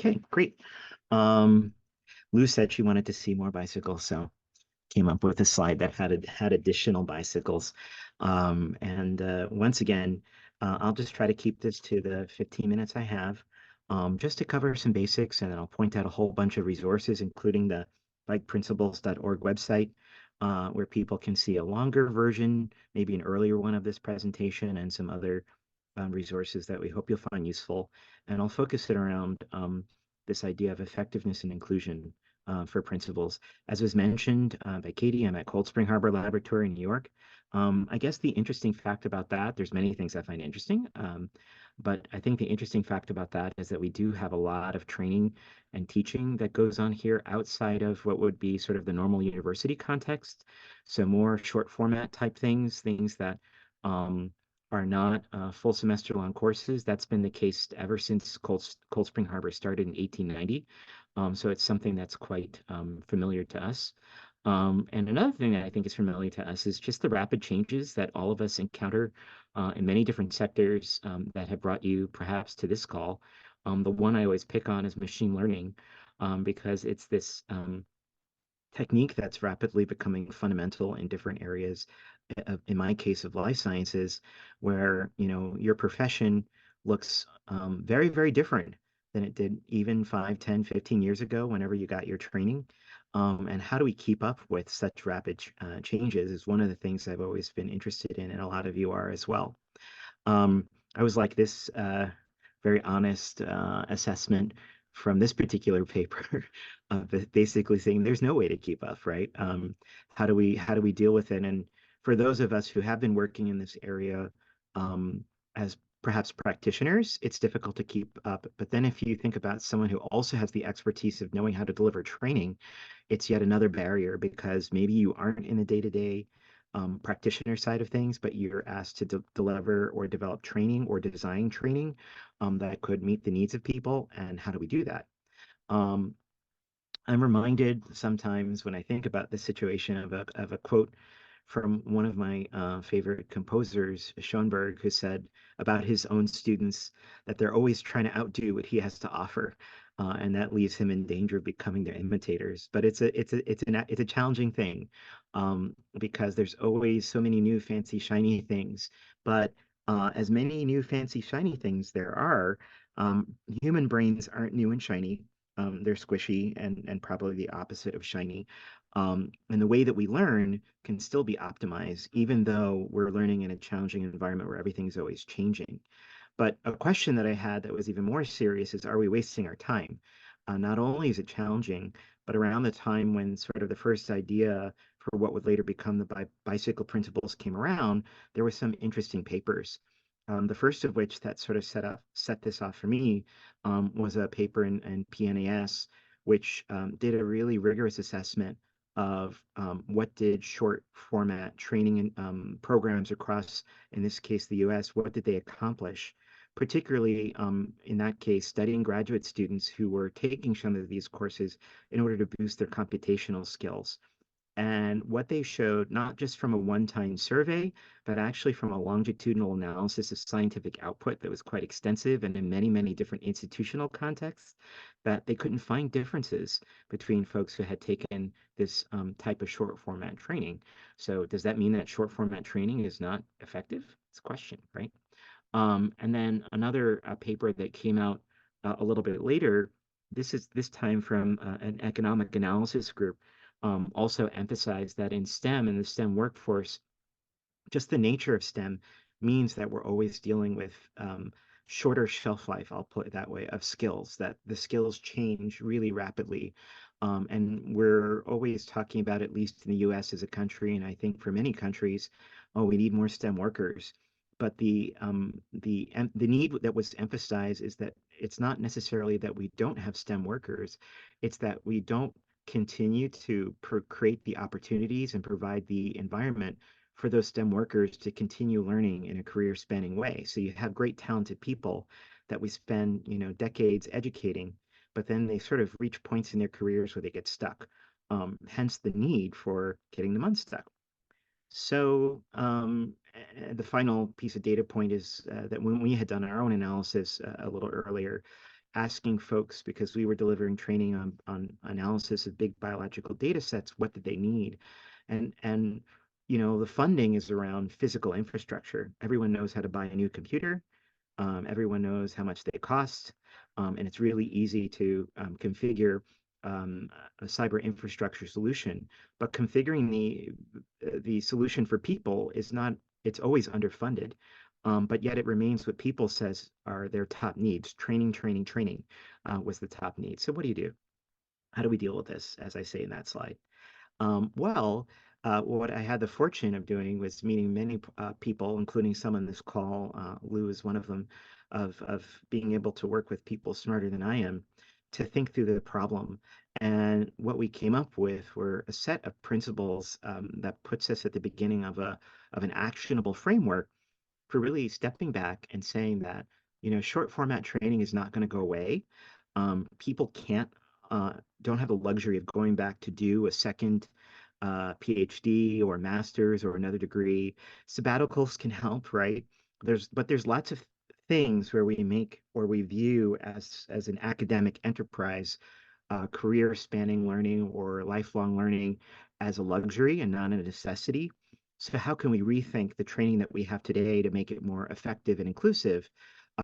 Okay, great. Um, Lou said she wanted to see more bicycles, so came up with a slide that had additional bicycles. And once again, I'll just try to keep this to the 15 minutes I have, just to cover some basics, and then I'll point out a whole bunch of resources, including the bikeprinciples.org website, where people can see a longer version, maybe an earlier one of this presentation, and some other resources that we hope you'll find useful. And I'll focus it around this idea of effectiveness and inclusion for principals. As was mentioned by Katie, I'm at Cold Spring Harbor Laboratory in New York. I guess the interesting fact about that, there's many things I find interesting, but I think the interesting fact about that is that we do have a lot of training and teaching that goes on here outside of what would be sort of the normal university context. So more short format type things that are not full semester long courses. That's been the case ever since Cold Spring Harbor started in 1890. So it's something that's quite familiar to us. And another thing that I think is familiar to us is just the rapid changes that all of us encounter in many different sectors that have brought you perhaps to this call. The one I always pick on is machine learning, because it's this technique that's rapidly becoming fundamental in different areas, in my case of life sciences, where your profession looks very, very different than it did even 5, 10, 15 years ago whenever you got your training. And how do we keep up with such rapid changes is one of the things I've always been interested in, and a lot of you are as well. I was like this very honest assessment from this particular paper, basically saying there's no way to keep up, right? How do we deal with it? And for those of us who have been working in this area as perhaps practitioners, it's difficult to keep up. But then if you think about someone who also has the expertise of knowing how to deliver training, it's yet another barrier because maybe you aren't in the day-to-day practitioner side of things, but you're asked to deliver or develop training or design training that could meet the needs of people. And how do we do that? Um, I'm reminded sometimes when I think about the situation of a quote from one of my favorite composers, Schoenberg, who said about his own students that they're always trying to outdo what he has to offer, and that leaves him in danger of becoming their imitators. But it's a challenging thing, because there's always so many new fancy shiny things. But as many new fancy shiny things there are, human brains aren't new and shiny. They're squishy and probably the opposite of shiny. And the way that we learn can still be optimized, even though we're learning in a challenging environment where everything's always changing. But a question that I had that was even more serious is, are we wasting our time? Not only is it challenging, but around the time when sort of the first idea for what would later become the bicycle principles came around, there were some interesting papers. The first of which that sort of set this off for me was a paper in PNAS, which did a really rigorous assessment of what did short format training and programs across, in this case, the US, what did they accomplish? Particularly in that case, studying graduate students who were taking some of these courses in order to boost their computational skills. And what they showed, not just from a one-time survey, but actually from a longitudinal analysis of scientific output that was quite extensive and in many, many different institutional contexts, that they couldn't find differences between folks who had taken this type of short format training. So does that mean that short format training is not effective? It's a question, right? And then another paper that came out a little bit later, this time from an economic analysis group, also emphasized that in STEM and the STEM workforce, just the nature of STEM means that we're always dealing with shorter shelf life, I'll put it that way, of skills, that the skills change really rapidly. And we're always talking about, at least in the US as a country, and I think for many countries, oh, we need more STEM workers. But the need that was emphasized is that it's not necessarily that we don't have STEM workers, it's that we don't continue to create the opportunities and provide the environment for those STEM workers to continue learning in a career spanning way. So you have great talented people that we spend, decades educating, but then they sort of reach points in their careers where they get stuck. Hence the need for getting them unstuck. So the final piece of data point is that when we had done our own analysis a little earlier, asking folks, because we were delivering training on analysis of big biological data sets, what did they need? And the funding is around physical infrastructure. Everyone knows how to buy a new computer. Everyone knows how much they cost, and it's really easy to configure um, a cyber infrastructure solution. But configuring the solution for people is not, it's always underfunded. But yet it remains what people says are their top needs. Training, training, training was the top need. So what do you do? How do we deal with this, as I say in that slide? Well, what I had the fortune of doing was meeting many people, including some on this call. Lou is one of them, of being able to work with people smarter than I am to think through the problem. And what we came up with were a set of principles that puts us at the beginning of an actionable framework for really stepping back and saying that, short format training is not going to go away. People don't have the luxury of going back to do a second PhD or master's or another degree. Sabbaticals can help, right? But there's lots of things where we make or we view as an academic enterprise, career spanning learning or lifelong learning as a luxury and not a necessity. So how can we rethink the training that we have today to make it more effective and inclusive?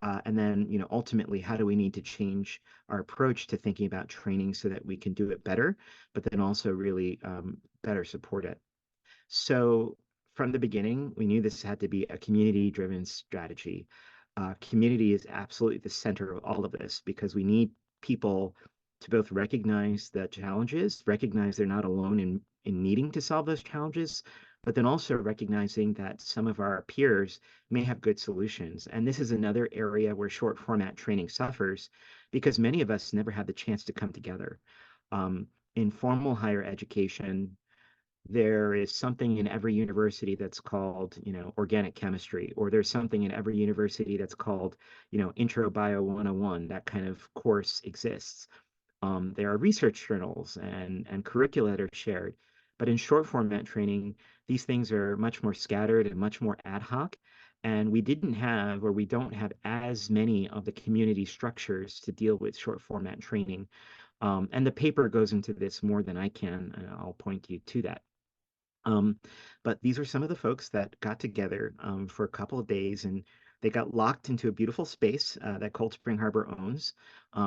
And then, ultimately, how do we need to change our approach to thinking about training so that we can do it better, but then also really better support it? So from the beginning, we knew this had to be a community-driven strategy. Community is absolutely the center of all of this because we need people to both recognize the challenges, recognize they're not alone in needing to solve those challenges, but then also recognizing that some of our peers may have good solutions. And this is another area where short format training suffers because many of us never had the chance to come together. In formal higher education, there is something in every university that's called, organic chemistry, or there's something in every university that's called, Intro Bio 101. That kind of course exists. There are research journals and curricula that are shared. But in short format training, these things are much more scattered and much more ad hoc. And we didn't have, or we don't have as many of the community structures to deal with short format training. And the paper goes into this more than I can, and I'll point you to that. Um, but these are some of the folks that got together for a couple of days, and they got locked into a beautiful space that Cold Spring Harbor owns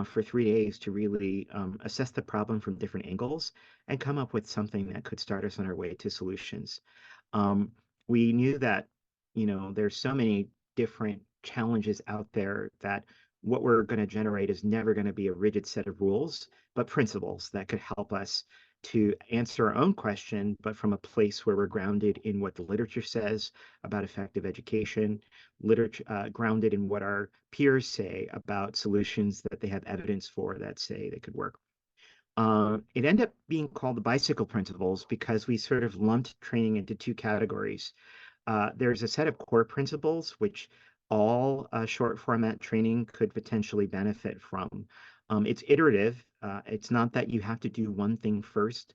for 3 days to really assess the problem from different angles and come up with something that could start us on our way to solutions. Um, we knew that, there's so many different challenges out there that what we're going to generate is never going to be a rigid set of rules, but principles that could help us to answer our own question, but from a place where we're grounded in what the literature says about effective education, literature grounded in what our peers say about solutions that they have evidence for that say they could work. It ended up being called the bicycle principles because we sort of lumped training into two categories. There's a set of core principles which all short format training could potentially benefit from. It's iterative. It's not that you have to do one thing first.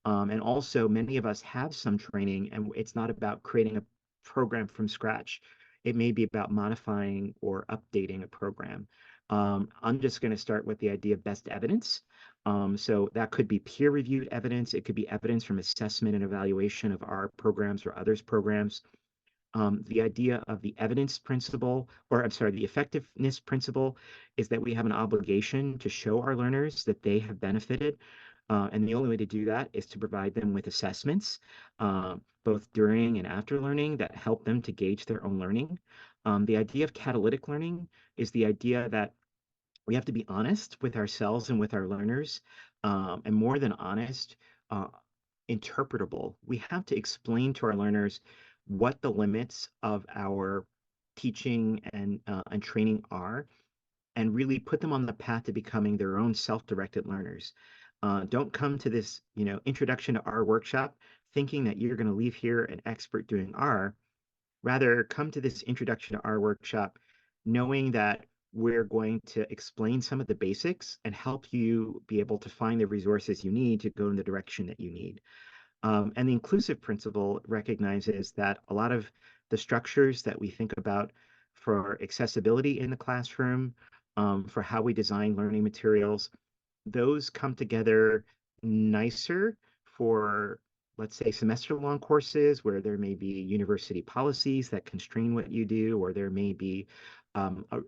And also, many of us have some training, and it's not about creating a program from scratch. It may be about modifying or updating a program. I'm just going to start with the idea of best evidence. So that could be peer-reviewed evidence. It could be evidence from assessment and evaluation of our programs or others' programs. The idea of the evidence principle, or I'm sorry, the effectiveness principle, is that we have an obligation to show our learners that they have benefited. And the only way to do that is to provide them with assessments, both during and after learning, that help them to gauge their own learning. The idea of catalytic learning is the idea that we have to be honest with ourselves and with our learners, and more than honest, uh, interpretable. We have to explain to our learners what the limits of our teaching and training are, and really put them on the path to becoming their own self-directed learners. Don't come to this, introduction to R workshop thinking that you're going to leave here an expert doing R. Rather, come to this introduction to R workshop knowing that we're going to explain some of the basics and help you be able to find the resources you need to go in the direction that you need. And the inclusive principle recognizes that a lot of the structures that we think about for accessibility in the classroom for how we design learning materials, those come together nicer for, let's say, semester-long courses where there may be university policies that constrain what you do, or there may be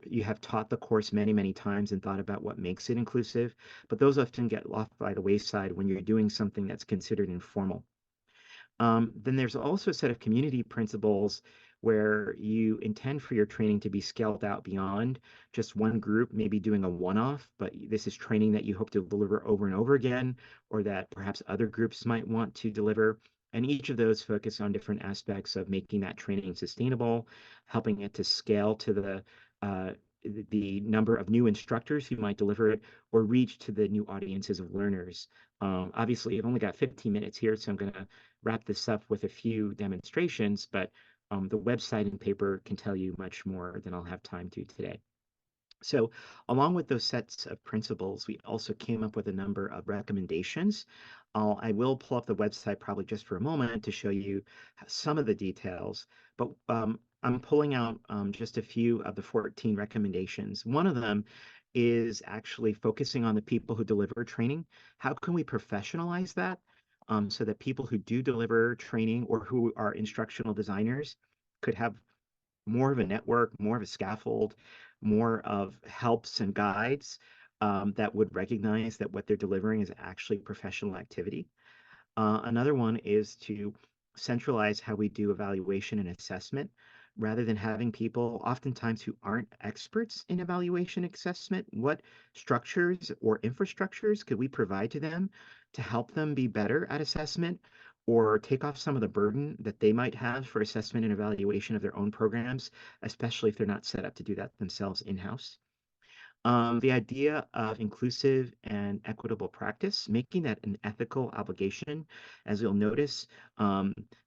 you have taught the course many, many times and thought about what makes it inclusive, but those often get left by the wayside when you're doing something that's considered informal. Then there's also a set of community principles where you intend for your training to be scaled out beyond just one group, maybe doing a one-off, but this is training that you hope to deliver over and over again, or that perhaps other groups might want to deliver. And each of those focus on different aspects of making that training sustainable, helping it to scale to uh, the number of new instructors who might deliver it, or reach to the new audiences of learners. Obviously, I've only got 15 minutes here, so I'm going to wrap this up with a few demonstrations, but the website and paper can tell you much more than I'll have time to today. So, along with those sets of principles, we also came up with a number of recommendations. I will pull up the website probably just for a moment to show you some of the details, but I'm pulling out just a few of the 14 recommendations. One of them is actually focusing on the people who deliver training. How can we professionalize that so that people who do deliver training or who are instructional designers could have more of a network, more of a scaffold, more of helps and guides that would recognize that what they're delivering is actually professional activity. Another one is to centralize how we do evaluation and assessment rather than having people oftentimes who aren't experts in evaluation assessment. What structures or infrastructures could we provide to them to help them be better at assessment or take off some of the burden that they might have for assessment and evaluation of their own programs, especially if they're not set up to do that themselves in-house? The idea of inclusive and equitable practice, making that an ethical obligation. As you'll notice,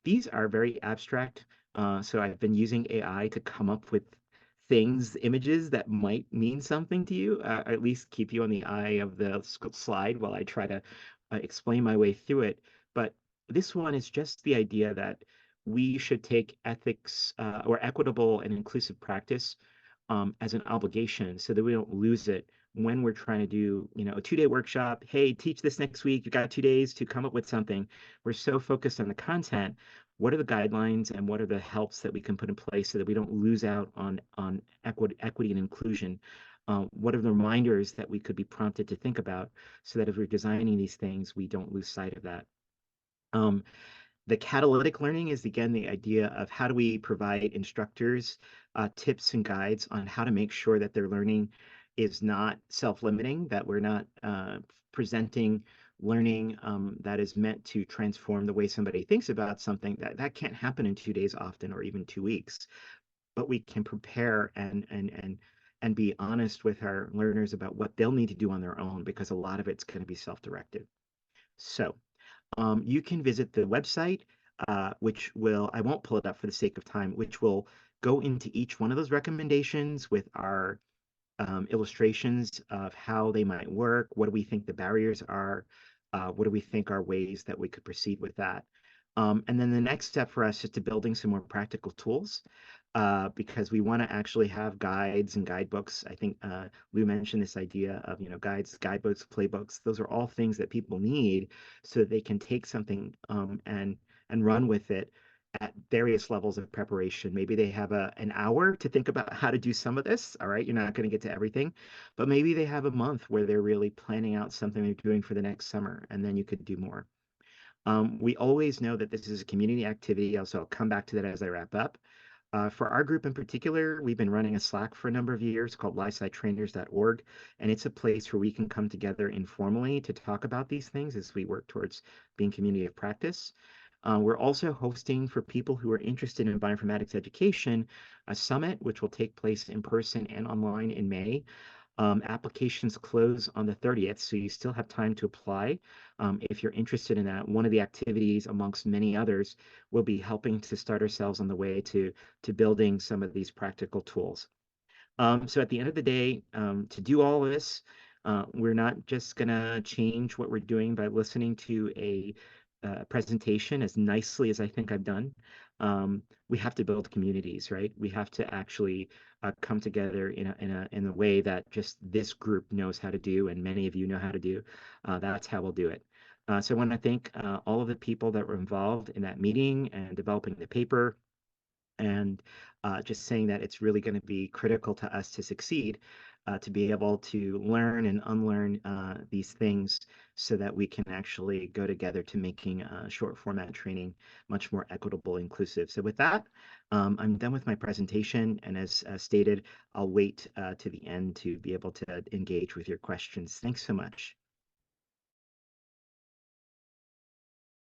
these are very abstract. So I've been using AI to come up with things, images that might mean something to you, or at least keep you on the eye of the slide while I try to explain my way through it. But this one is just the idea that we should take ethics or equitable and inclusive practice as an obligation so that we don't lose it when we're trying to do, a 2-day workshop. Hey, teach this next week. You got 2 days to come up with something. We're so focused on the content. What are the guidelines and what are the helps that we can put in place so that we don't lose out on equity and inclusion? What are the reminders that we could be prompted to think about so that if we're designing these things, we don't lose sight of that? Um, the catalytic learning is again the idea of how do we provide instructors tips and guides on how to make sure that their learning is not self-limiting, that we're not presenting learning that is meant to transform the way somebody thinks about something. That can't happen in 2 days often, or even 2 weeks. But we can prepare and be honest with our learners about what they'll need to do on their own, because a lot of it's going to be self-directed. So you can visit the website, which will, I won't pull it up for the sake of time, which will go into each one of those recommendations with our illustrations of how they might work. What do we think the barriers are? What do we think are ways that we could proceed with that? And then the next step for us is to building some more practical tools because we want to actually have guides and guidebooks. I think Lou mentioned this idea of, guides, guidebooks, playbooks. Those are all things that people need so that they can take something and run with it at various levels of preparation. Maybe they have an hour to think about how to do some of this. All right, you're not going to get to everything, but maybe they have a month where they're really planning out something they're doing for the next summer, and then you could do more. We always know that this is a community activity. Also, I'll come back to that as I wrap up. For our group in particular, we've been running a Slack for a number of years called livesidetrainers.org, and it's a place where we can come together informally to talk about these things as we work towards being community of practice. We're also hosting, for people who are interested in bioinformatics education, a summit which will take place in person and online in May. Applications close on the 30th, so you still have time to apply. If you're interested in that, one of the activities, amongst many others, will be helping to start ourselves on the way to building some of these practical tools. So at the end of the day, to do all of this, we're not just going to change what we're doing by listening to a presentation as nicely as I think I've done. we have to build communities, right? We have to actually come together in a way that just this group knows how to do, and many of you know how to do. That's how we'll do it. So I want to thank all of the people that were involved in that meeting and developing the paper, and just saying that it's really going to be critical to us to succeed, to be able to learn and unlearn these things so that we can actually go together to making short format training much more equitable, inclusive. So with that, I'm done with my presentation, and as stated, I'll wait to the end to be able to engage with your questions. Thanks so much.